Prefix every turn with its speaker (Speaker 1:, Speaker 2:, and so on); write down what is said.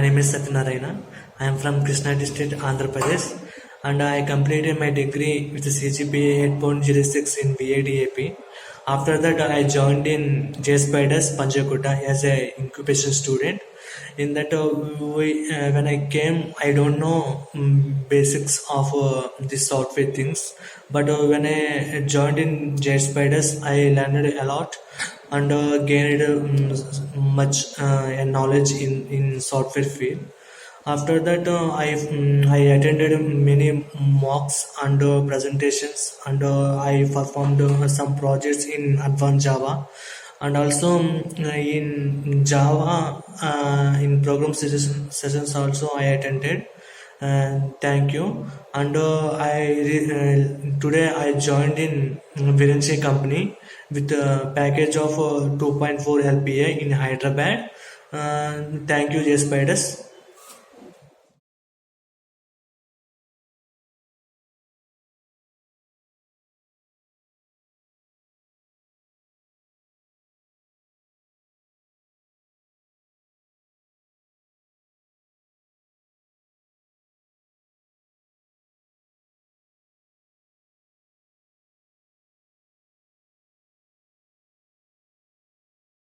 Speaker 1: name is Satyanarayana. I am from Krishna district, Andhra Pradesh, and I completed my degree with a CGPA 8.06 in BADAP. After that, I joined in JSpiders Punjagutta as a incubation student. In that, when I came, I don't know basics of the software things, but when I joined in JSpiders, I learned a lot and gained much knowledge in software field. After that, I attended many mocks and presentations, and I performed some projects in advanced Java, and also in Java in program sessions also I attended. Thank you. And today I joined in Virenche company with a package of 2.4 LPA in Hyderabad. Thank you, JSpiders.